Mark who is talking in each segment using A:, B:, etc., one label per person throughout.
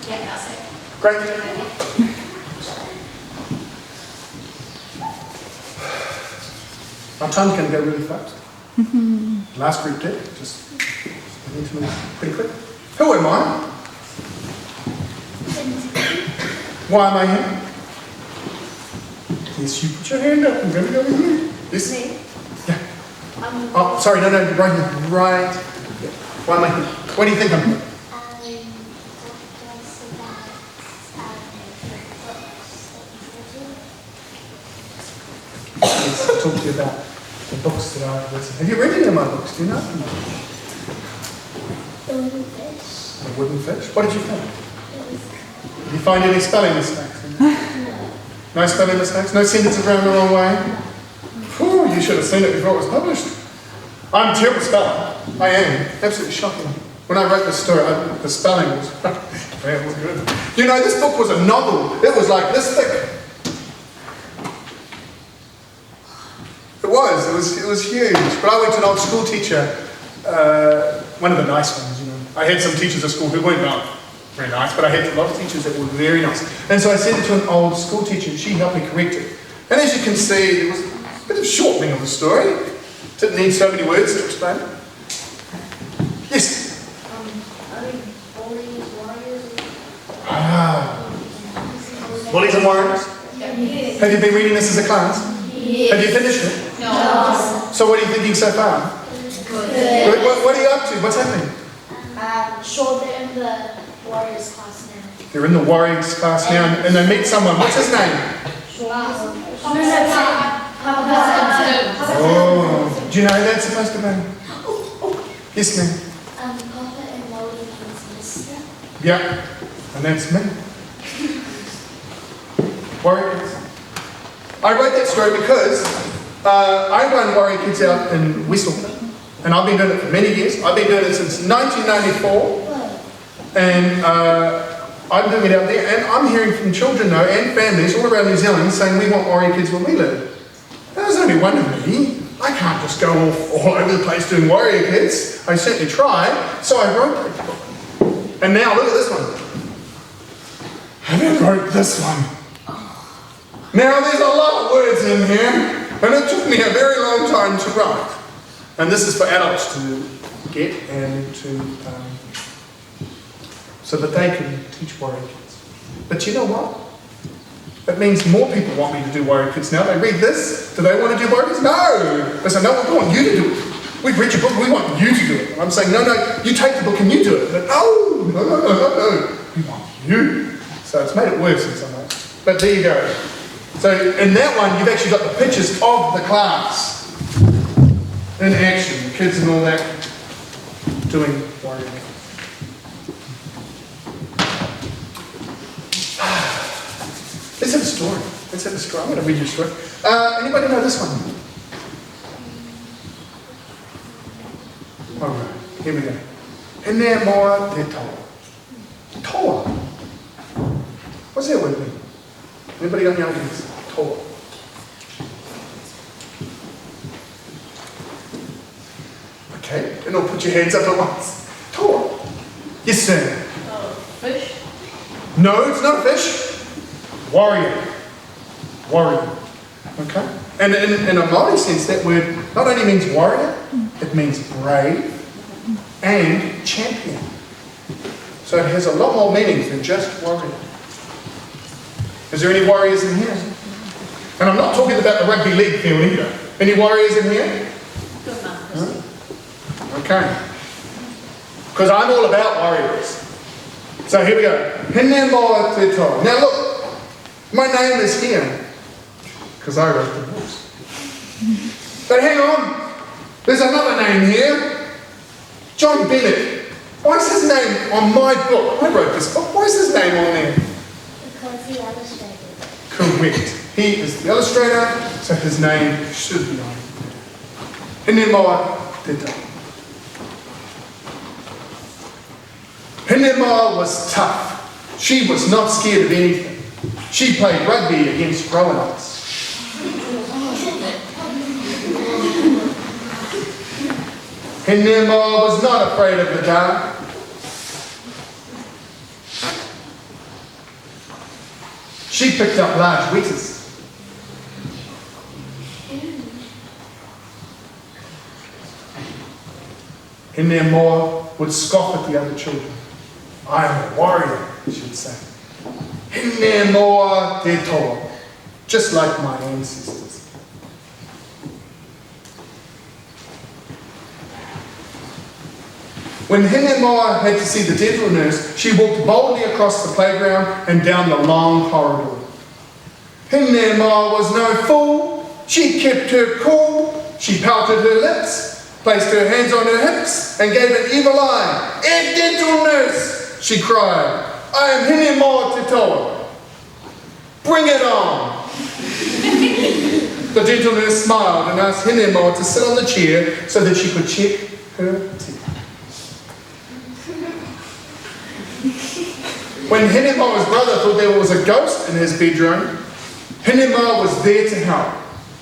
A: Yeah, that's it.
B: Great. Our time's going to go really fast. Last group did. Just need to move pretty quick. Who am I? Why am I here? Yes, you put your hand up. I'm going to go over here. Yes?
A: Me?
B: Yeah. Oh, sorry, no, right here. Right. Yeah. Why am I here? What do you think I'm here? Yes, I'll talk to you about the books that I've written. Have you read any of my books? Do you know?
C: The wooden fish.
B: The wooden fish. What did you think? Did you find any spelling mistakes? No spelling mistakes? No sentences around the wrong way? Whew, you should have seen it before it was published. I'm a terrible speller. I am. Absolutely shocking. When I wrote this story, the spelling was, it was good. You know, this book was a novel. It was like this thick. It was huge. But I went to an old school teacher, one of the nice ones, you know. I had some teachers at school who weren't very nice, but I had a lot of teachers that were very nice. And so I sent it to an old school teacher, and she helped me correct it. And as you can see, there was a bit of shortening of the story. Didn't need so many words to explain it. Yes? Bullies and warriors? Have you been reading this as a class?
A: Yes.
B: Have you finished it?
A: No.
B: So what are you thinking so far?
A: Good.
B: What are you up to? What's happening?
C: Sure, they're in the Warriors class now.
B: They're in the Warriors class now, and they meet someone. What's his name? Oh, do you know who that's supposed to be? Yes, ma'am.
C: Papa and Molly King's sister.
B: Yeah, and that's me. Warriors. I wrote that story because I run Warrior Kids out in West Auckland, and I've been doing it for many years. I've been doing it since 1994, and I'm doing it out there, and I'm hearing from children though, and families all around New Zealand saying we want Warrior Kids where we live. There's only one of me. I can't just go off all over the place doing Warrior Kids. I certainly try, so I wrote it. And now look at this one. And I wrote this one. Now there's a lot of words in here, and it took me a very long time to write. And this is for adults to get and to, so that they can teach Warrior Kids. But you know what? That means more people want me to do Warrior Kids now. They read this. Do they want to do Warrior Kids? No! They say, no, we want you to do it. We've read your book, we want you to do it. And I'm saying, no, you take the book and you do it. But no. We want you. So it's made it worse in some ways. But there you go. So in that one, you've actually got the pictures of the class in action, the kids and all that doing Warrior Kids. Let's have a story. Let's have a story. I'm going to read you a story. Anybody know this one? All right, here we go. Herne moa te toa. Toa. What's that word mean? Anybody got any ideas? Toa. Okay, and all put your hands up at once. Toa. Yes, sir.
A: Fish?
B: No, it's not a fish. Warrior. Warrior. Okay? And in a Māori sense, that word not only means warrior, it means brave and champion. So it has a lot more meaning than just warrior. Is there any warriors in here? And I'm not talking about the rugby league field either. Any warriors in here?
A: Good man.
B: Huh? Okay. Because I'm all about warriors. So here we go. Herne moa te toa. Now look, my name is here because I wrote the books. But hang on, there's another name here. John Bennett. Why is his name on my book? I wrote this book. Why is his name on there?
C: Because he illustrated.
B: Correct. He is the illustrator, so his name should be on it. Herne moa te toa. Herne moa was tough. She was not scared of anything. She played rugby against grown-ups. Herne moa was not afraid of the dark. She picked up large wheaters. Herne Moa would scoff at the other children. I am a warrior, she would say. Herne Moa te toa, just like my ancestors. When Herne Moa had to see the dental nurse, she walked boldly across the playground and down the long corridor. Herne Moa was no fool. She kept her cool. She pouted her lips, placed her hands on her hips, and gave an evil eye. Dental nurse, she cried. I am Herne Moa te toa. Bring it on. The dental nurse smiled and asked Herne Moa to sit on the chair so that she could check her teeth. When Herne Moa's brother thought there was a ghost in his bedroom, Herne Moa was there to help.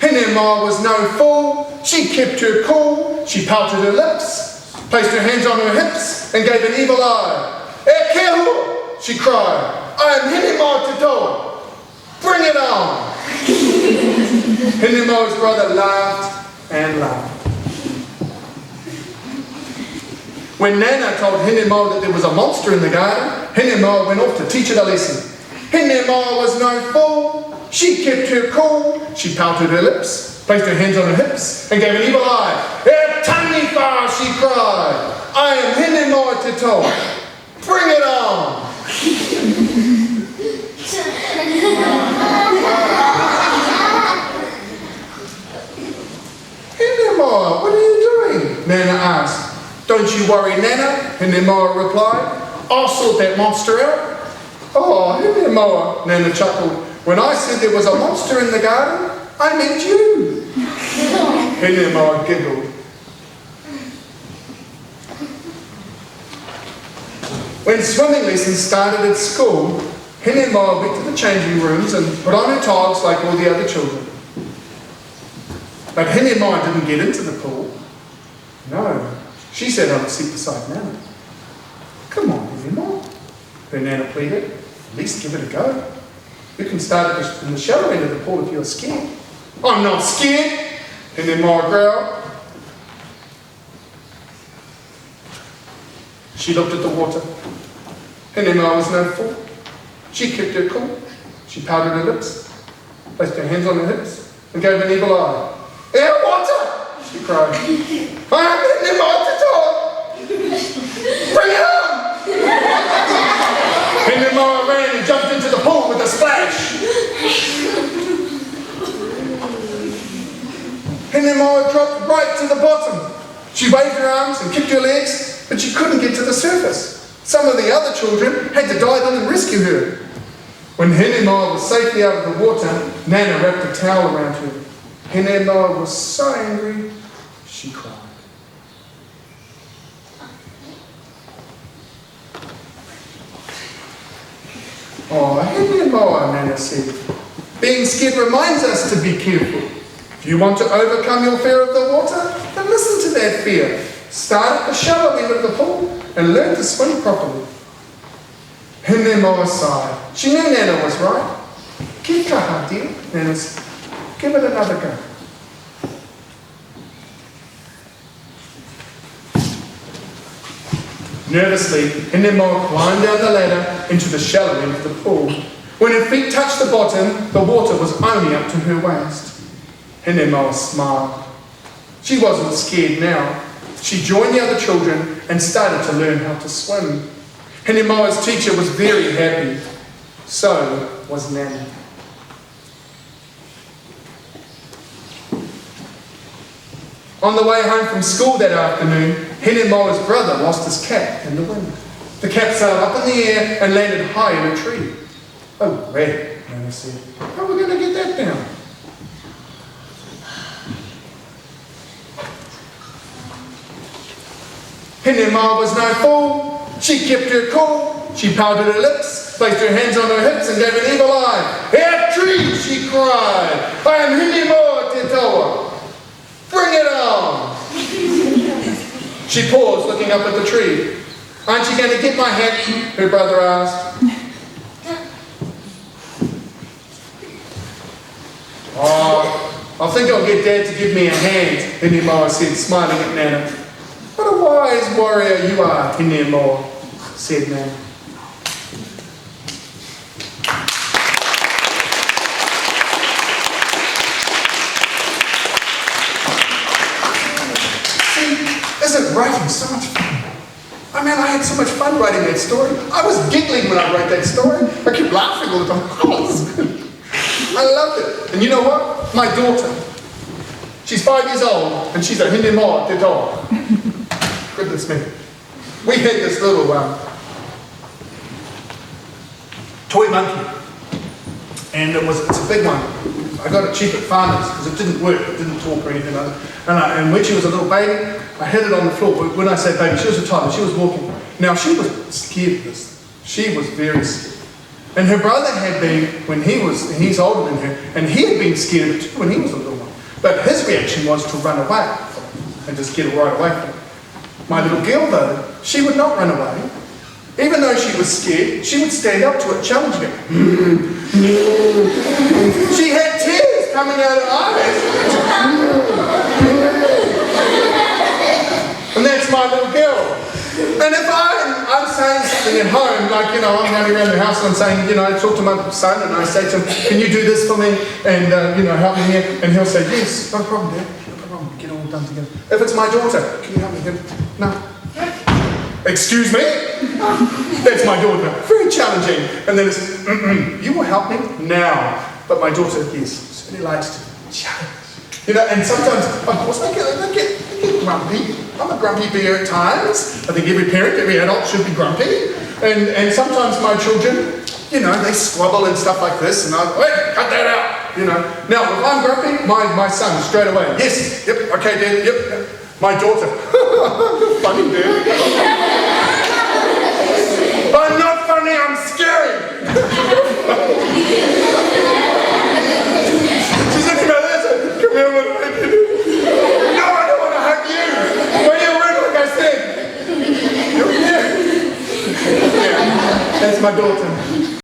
B: Herne Moa was no fool. She kept her cool. She pouted her lips, placed her hands on her hips, and gave an evil eye. E ke hua, she cried. I am Herne Moa te toa. Bring it on. Herne Moa's brother laughed and laughed. When Nana told Herne Moa that there was a monster in the garden, Herne Moa went off to teach it a lesson. Herne Moa was no fool. She kept her cool. She pouted her lips, placed her hands on her hips, and gave an evil eye. E tangi whā, she cried. I am Herne Moa te toa. Bring it on. Herne Moa, what are you doing? Nana asked. Don't you worry, Nana, Herne Moa replied. I'll sort that monster out. Oh, Herne Moa, Nana chuckled. When I said there was a monster in the garden, I meant you. Herne Moa giggled. When swimming lessons started at school, Herne Moa went to the changing rooms and put on her togs like all the other children. But Herne Moa didn't get into the pool. No. She sat on the seat beside Nana. Come on, Herne Moa, her Nana pleaded. At least give it a go. You can start in the shallow end of the pool if you're scared. I'm not scared, Herne Moa growled. She looked at the water. Herne Moa was no fool. She kept her cool. She pouted her lips, placed her hands on her hips, and gave an evil eye. Air water, she cried. I am Herne Moa te toa. Bring it on! Herne Moa ran and jumped into the pool with a splash. Herne Moa dropped right to the bottom. She waved her arms and kicked her legs, but she couldn't get to the surface. Some of the other children had to dive in and rescue her. When Herne Moa was safely out of the water, Nana wrapped a towel around her. Herne Moa was so angry, she cried. Oh, Herne Moa, Nana said. Being scared reminds us to be careful. If you want to overcome your fear of the water, then listen to that fear. Start at the shallow end of the pool and learn to swim properly. Herne Moa sighed. She knew Nana was right. Ki kaha, dear, Nana said. Give it another go. Nervously, Herne Moa climbed down the ladder into the shallow end of the pool. When her feet touched the bottom, the water was only up to her waist. Herne Moa smiled. She wasn't scared now. She joined the other children and started to learn how to swim. Herne Moa's teacher was very happy. So was Nana. On the way home from school that afternoon, Herne Moa's brother lost his cap in the wind. The cap sailed up in the air and landed high in a tree. Oh, red, Nana said. How are we going to get that down? Herne Moa was no fool. She kept her cool. She pouted her lips, placed her hands on her hips, and gave an evil eye. Our tree, she cried. I am Herne Moa te toa. Bring it on! She paused, looking up at the tree. Aren't you going to get my hat? Her brother asked. think I'll get Dad to give me a hand, Herne Moa said, smiling at Nana. What a wise warrior you are, Herne Moa, said Nana. Isn't writing so much fun? I mean, I had so much fun writing that story. I was giggling when I wrote that story. I kept laughing all the time. I loved it. And you know what? My daughter, she's 5 years old, and she's a Herne Moa te toa. Goodness me. We had this little toy monkey. And it's a big one. I got it cheap at Farmers because it didn't work, it didn't talk or anything like that. And when she was a little baby, I hid it on the floor. When I say baby, she was a toddler, she was walking. Now she was scared of this. She was very scared. And her brother had been, he's older than her, and he had been scared of it too when he was a little one. But his reaction was to run away and just get right away from it. My little girl though, she would not run away. Even though she was scared, she would stand up to it, challenging it. She had tears coming out of her eyes. And that's my little girl. And if I'm saying something at home, like, I'm running around the house and I'm saying, I talk to my son and I say to him, can you do this for me? And, help me here. And he'll say, yes, no problem, Dad. No problem, get it all done together. If it's my daughter, can you help me here? No. Excuse me? That's my daughter. Very challenging. And then it's, you will help me now. But my daughter, yes, certainly likes to challenge. And sometimes, of course, I get grumpy. I'm a grumpy bear at times. I think every parent, every adult should be grumpy. And sometimes my children, they squabble and stuff like this. And I'm, wait, cut that out. Now, if I'm grumpy, my son straight away, yes, yep, okay, Dad, yep. My daughter, funny, Dad. I'm not funny, I'm scary. She's looking at this, come here, what do I do? No, I don't want to hug you. When you're red, like I said. You're here. Yeah, that's my daughter.